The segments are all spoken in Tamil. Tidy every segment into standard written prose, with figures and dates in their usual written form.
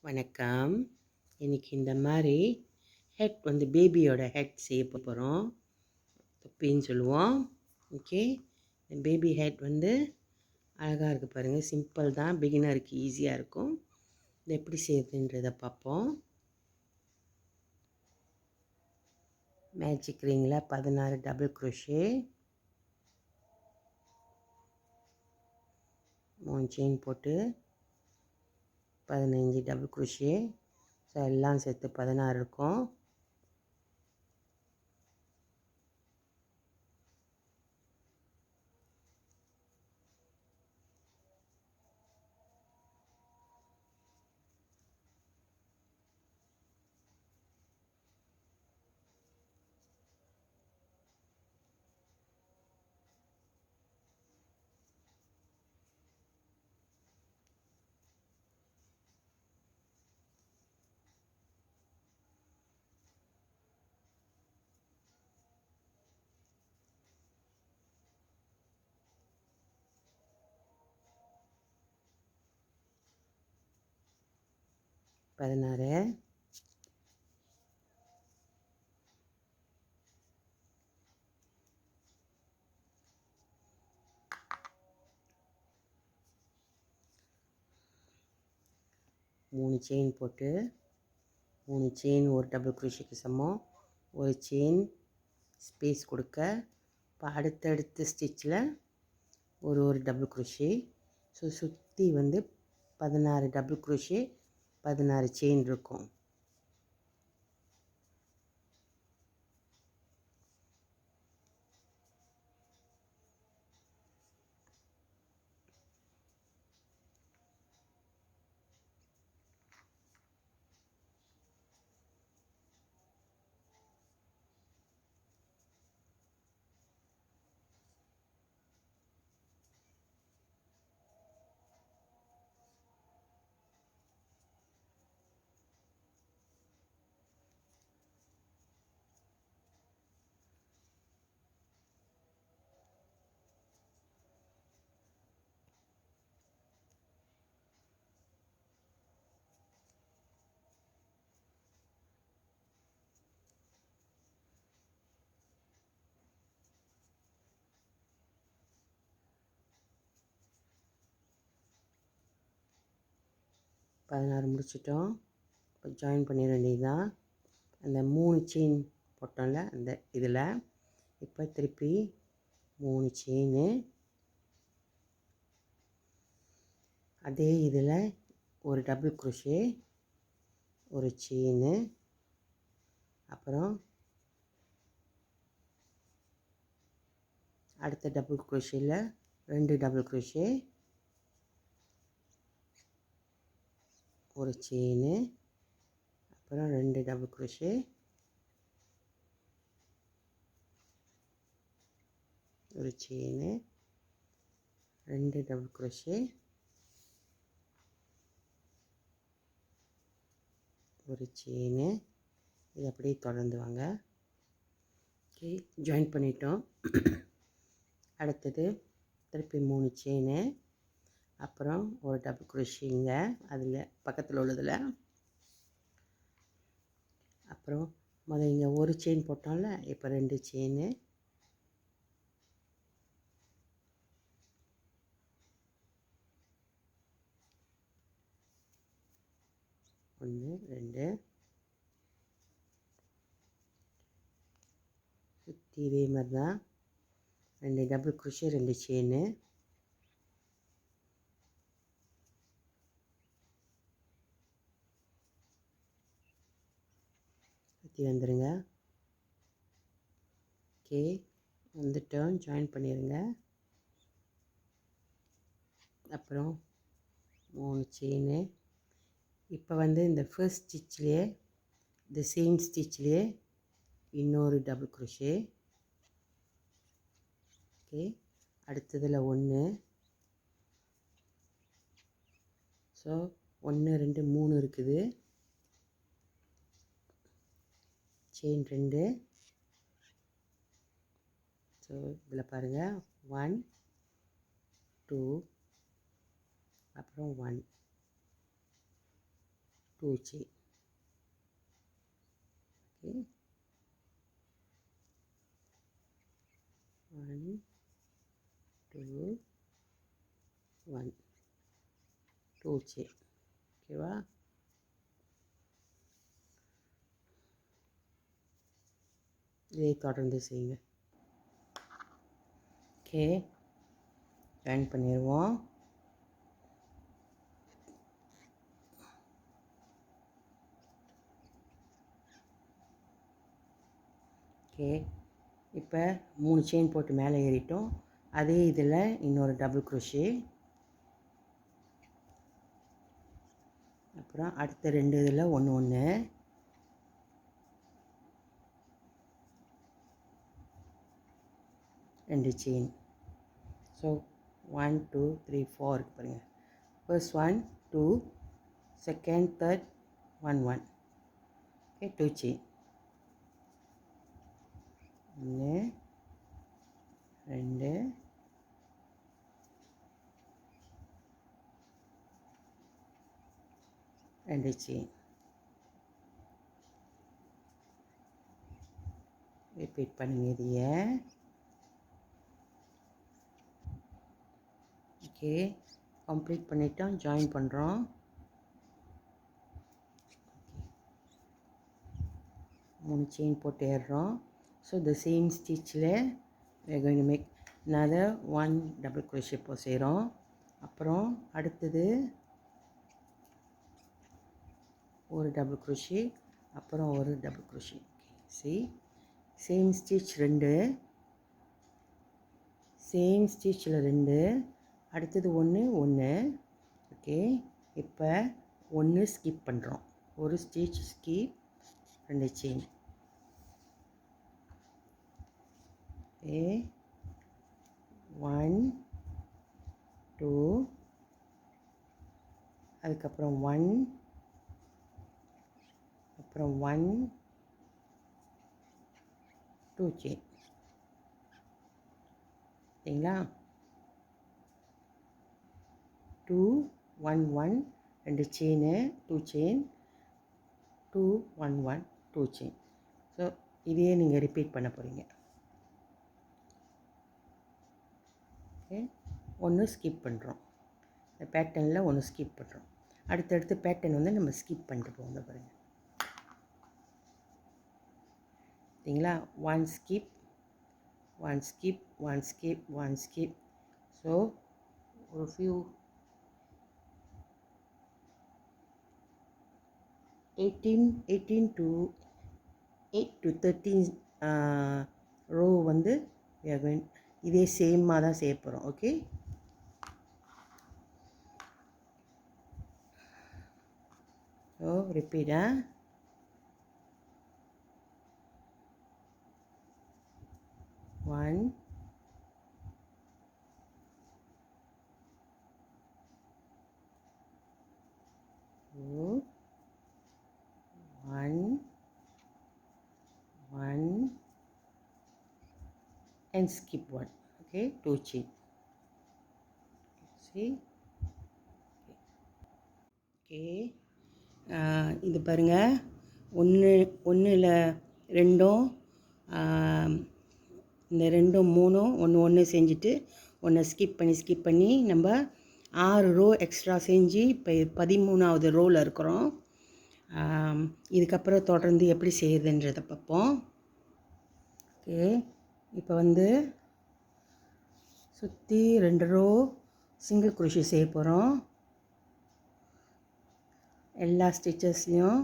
வணக்கம். இன்றைக்கி இந்த மாதிரி ஹெட் வந்து பேபியோட ஹெட் செய்ய போகிறோம். தொப்பின்னு சொல்லுவோம். ஓகே, பேபி ஹெட் வந்து அழகாக இருக்குது பாருங்கள். சிம்பிள் தான், பிகினருக்கு ஈஸியாக இருக்கும். இது எப்படி செய்யுதுன்றதை பார்ப்போம். மேஜிக் ரிங்கில் 16 டபுள் குரோஷே, 3 செயின் போட்டு 15 டபுள் குரோஷே. ஸோ எல்லாம் சேர்த்து 16 இருக்கும். பதினாறு. மூணு செயின் போட்டு 3 செயின் ஒரு டபுள் குரோஷேக்கு சமம். ஒரு செயின் ஸ்பேஸ் கொடுக்க. இப்போ அடுத்தடுத்த ஸ்டிச்சில் ஒரு டபுள் குரோஷே. ஸோ சுற்றி வந்து 16 டபுள் குரோஷே, 16 செயின் இருக்கும். பதினாறு முடிச்சிட்டோம். இப்போ ஜாயின் பண்ணிட வேண்டியதுதான். அந்த 3 செயின் போட்டோம்ல அந்த இதில் இப்போ திருப்பி 3 செயின், அதே இதில் ஒரு டபுள் குரோஷே, ஒரு செயின், அப்புறம் அடுத்த டபுள் குரோஷேயில் 2 டபுள் குரோஷே, ஒரு செயின், அப்புறம் 2 டபுள் குரோஷே, ஒரு செயின், 2 டபுள் குரோஷே, ஒரு செயின். இது அப்படியே தொடர்ந்து வாங்க. ஓகே, ஜாயின் பண்ணிட்டோம். அடுத்தது திருப்பி 3 செயின், அப்புறம் ஒரு டபுள் குரோஷேங்க அதில் பக்கத்தில் உள்ளதில். அப்புறம் முதல்ல இங்கே ஒரு செயின் போட்டோம்ல, இப்போ 2 செயின், ஒன்று 2, சுற்றி இதே மாதிரி தான் 2 டபுள் குரோஷே, 2 செயின், சுற்றி வந்துடுங்க. ஓகே, வந்துட்டோம். ஜாயின் பண்ணிடுங்க. அப்புறம் 3 செயின். இப்போ வந்து இந்த ஃபர்ஸ்ட் ஸ்டிச்லேயே, இந்த சேம் ஸ்டிச்லேயே இன்னொரு டபுள் குரோஷே. ஓகே, அடுத்ததில் 1. ஸோ 1 2 3 இருக்குது. செயின் 2. ஸோ இதில் பாருங்கள் 1 2, அப்புறம் 1 2 chain. Okay, 1 2 1 2 chain. ஓகேவா? இதை தொடர்ந்து செய்யுங்க. ஓகே, ஜாயின் பண்ணிடுவோம். ஓகே, இப்போ 3 செயின் போட்டு மேலே ஏறிட்டோம். அதே இதில் இன்னொரு டபுள் குரோஷே, அப்புறம் அடுத்த 2 இதில் ஒன்று ஒன்று, ரெண்டு செயின். ஸோ 1 2 3 4 இருக்கு பாருங்கள். First 1 2, second third 1 1. Okay, 2 chain. 1 2 2 chain. Repeat பண்ணுங்க இதையே. ஓகே, கம்ப்ளீட் பண்ணிட்டோம். ஜாயின் பண்ணுறோம். மூணு செயின் போட்டு ஏறுறோம். ஸோ த சேம் ஸ்டிச்சில் we are going to make another 1 double crochet இப்போ செய்கிறோம். அப்புறம் அடுத்தது ஒரு டபுள் crochet, அப்புறம் ஒரு double crochet. Okay, same stitch 2, same ஸ்டிச்சில் 2, அடுத்தது 1 1. ஓகே, இப்போ 1 ஸ்கிப் பண்ணுறோம். ஒரு ஸ்டிச் ஸ்கிப், 2 செயின். ஓகே, 1 2, அதுக்கப்புறம் 1, அப்புறம் 1 2 செயின். சரிங்களா? 2 1 1 2 செயினு, 2 செயின், 2 1 1 2 செயின். ஸோ இதையே நீங்கள் ரிப்பீட் பண்ண போகிறீங்க. ஓகே, ஒன்று ஸ்கிப் பண்ணுறோம். இந்த பேட்டர்னில் ஒன்று ஸ்கிப் பண்ணுறோம். அடுத்தடுத்து பேட்டர்ன் வந்து நம்ம ஸ்கிப் பண்ணிட்டு போவோம். பாருங்கள், சரிங்களா? 1 skip 1 skip 1 skip 1 skip. So ஒரு ஃபியூ 18 to 8 to 13 ரோ வந்து இதே சேமாக தான் செய்ய போகிறோம். ஓகே, ஸோ ரிப்பீட்டா 1 2 1 1 and skip 1. Okay, 2 chain. See? Okay, இது பாருங்கள், ஒன்றில் ரெண்டும், இந்த ரெண்டும் மூணும் ஒன்று செஞ்சுட்டு ஒன்றை ஸ்கிப் பண்ணி நம்ம 6 ரோ எக்ஸ்ட்ரா செஞ்சு இப்போ 13வது ரோவில் இருக்கிறோம். இதுக்கப்புறம் தொடர்ந்து எப்படி செய்யுதுன்றதை பார்ப்போம். ஓகே, இப்போ வந்து சுற்றி 2 ரோ சிங்கிள் crochet செய்ய போகிறோம். எல்லா ஸ்டிச்சஸ்லையும்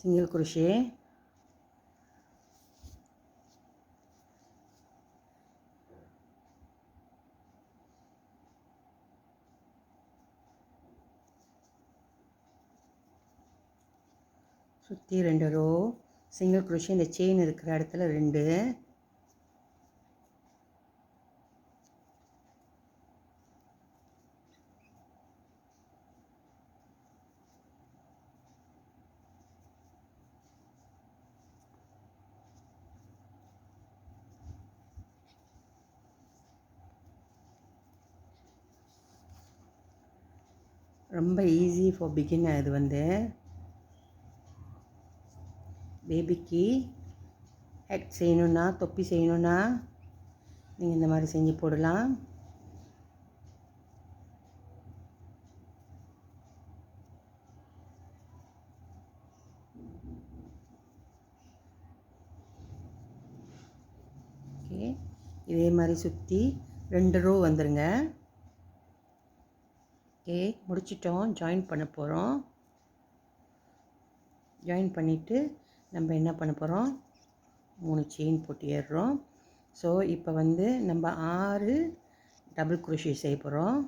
சிங்கிள் crochet. சுற்றி 2 ரோ சிங்கிள் crochet. இந்த செயின் இருக்கிற இடத்துல 2, ரொம்ப ஈஸி ஃபார் பிகினர். இது வந்து பேபிக்கு ஹெட் செய்யணுன்னா, தொப்பி செய்யணுன்னா நீங்கள் இந்த மாதிரி செஞ்சு போடலாம். ஓகே, இதே மாதிரி சுற்றி 2 ரோ வந்துடுங்க. ஓகே, முடிச்சிட்டோம். ஜாயின் பண்ண போகிறோம். ஜாயின் பண்ணிவிட்டு நம்ம என்ன பண்ண போகிறோம், 3 செயின் போட்டு ஏறுறோம். ஸோ இப்போ வந்து நம்ம 6 டபுள் குரோஷே செய்ய போகிறோம்.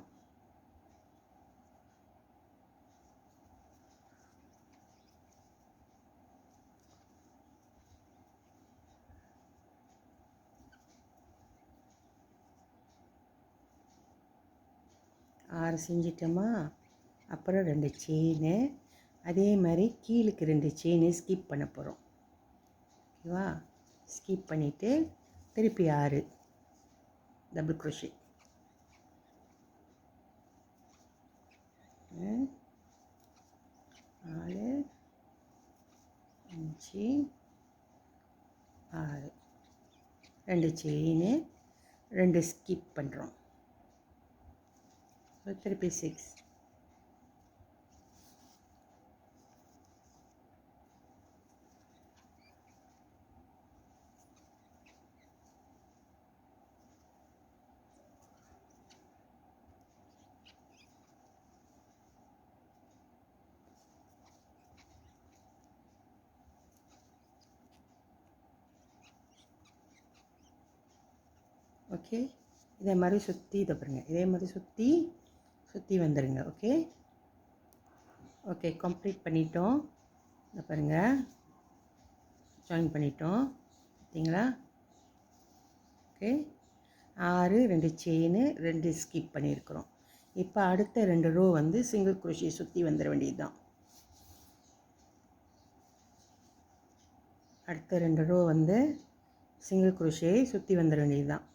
ஆறு செஞ்சிட்டோமா, அப்புறம் 2 செயினு, அதே மாதிரி கீழுக்கு 2 செயினு ஸ்கிப் பண்ண போகிறோம். ஓகேவா, ஸ்கிப் பண்ணிவிட்டு திருப்பி 6 டபுள் குரோஷே. 4 5 6, 2 செயினு, 2 ஸ்கிப் பண்ணுறோம். திருப்பி 6. ஓகே, இதே மாதிரி சுற்றி இதை பாருங்கள், இதே மாதிரி சுற்றி வந்துடுங்க. ஓகே ஓகே, கம்ப்ளீட் பண்ணிட்டோம். இதை பாருங்கள், ஜாயின் பண்ணிட்டோம். பார்த்தீங்களா? ஓகே, 6 2 செயினு 2 ஸ்கிப் பண்ணியிருக்கிறோம். இப்போ அடுத்த 2 ரோ வந்து சிங்கிள் குரோஷே சுற்றி வந்துட வேண்டியது தான். அடுத்த 2 ரோ வந்து சிங்கிள் குரோஷே சுற்றி வந்துட வேண்டியது தான்.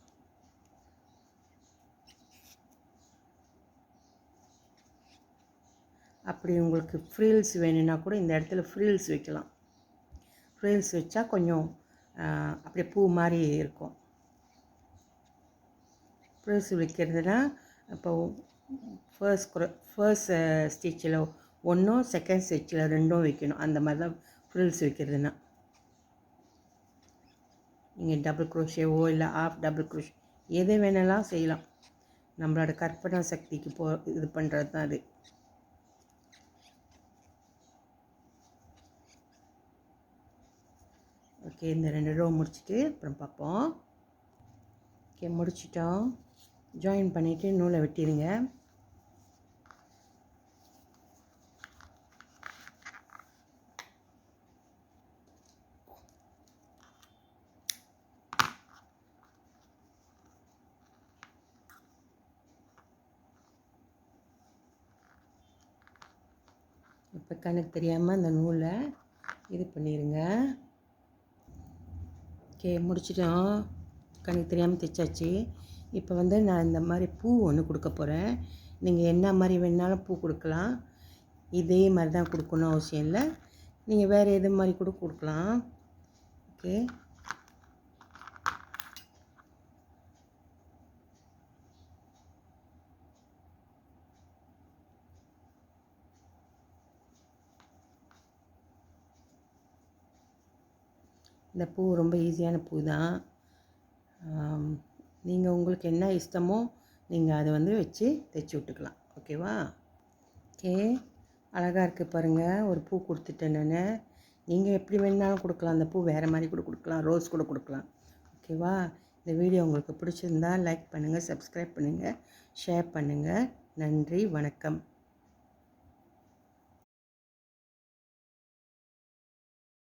அப்படி உங்களுக்கு ஃப்ரில்ஸ் வேணும்னா கூட இந்த இடத்துல ஃப்ரில்ஸ் வைக்கலாம். ஃப்ரில்ஸ் வச்சா கொஞ்சம் அப்படியே பூ மாதிரி இருக்கும். ஃப்ரில்ஸ் வைக்கிறதுனா இப்போ ஃபர்ஸ்ட் ஸ்டிச்சில் 1, செகண்ட் ஸ்டிச்சில் 2 வைக்கணும். அந்த மாதிரி தான் ஃப்ரில்ஸ் வைக்கிறதுனா. நீங்கள் டபுள் குரோஷேவோ இல்லை ஆஃப் டபுள் குரோஷே எது வேணாலும் செய்யலாம். நம்மளோட கற்பனை சக்திக்கு இது பண்ணுறது தான் அது. ஓகே, இந்த 2 ரோ முடிச்சுட்டு அப்புறம் பார்ப்போம். ஓகே, முடிச்சிட்டோம். ஜாயின் பண்ணிவிட்டு நூலை வெட்டிடுங்க. இப்போ கணக்கு தெரியாமல் அந்த நூலை இது பண்ணிடுங்க. ஓகே, முடிச்சிட்டோம். கணக்கு தெரியாமல் தைச்சாச்சு. இப்போ வந்து நான் இந்த மாதிரி பூ ஒன்று கொடுக்க போகிறேன். நீங்கள் என்ன மாதிரி வேணாலும் பூ கொடுக்கலாம். இதே மாதிரி தான் கொடுக்கணும் அவசியம் இல்லை. நீங்கள் வேறு எது மாதிரி கூட கொடுக்கலாம். ஓகே, இந்த பூ ரொம்ப ஈஸியான பூ தான். நீங்கள் உங்களுக்கு என்ன இஷ்டமோ நீங்கள் அதை வந்து வச்சு தைச்சி விட்டுக்கலாம். ஓகேவா? ஓகே, அழகாக இருக்குது பாருங்கள். ஒரு பூ கொடுத்துட்டேன் நான். நீங்கள் எப்படி வேணாலும் கொடுக்கலாம். அந்த பூ வேறு மாதிரி கூட கொடுக்கலாம், ரோஸ் கூட கொடுக்கலாம். ஓகேவா? இந்த வீடியோ உங்களுக்கு பிடிச்சிருந்தா லைக் பண்ணுங்கள், சப்ஸ்கிரைப் பண்ணுங்கள், ஷேர் பண்ணுங்கள். நன்றி, வணக்கம்.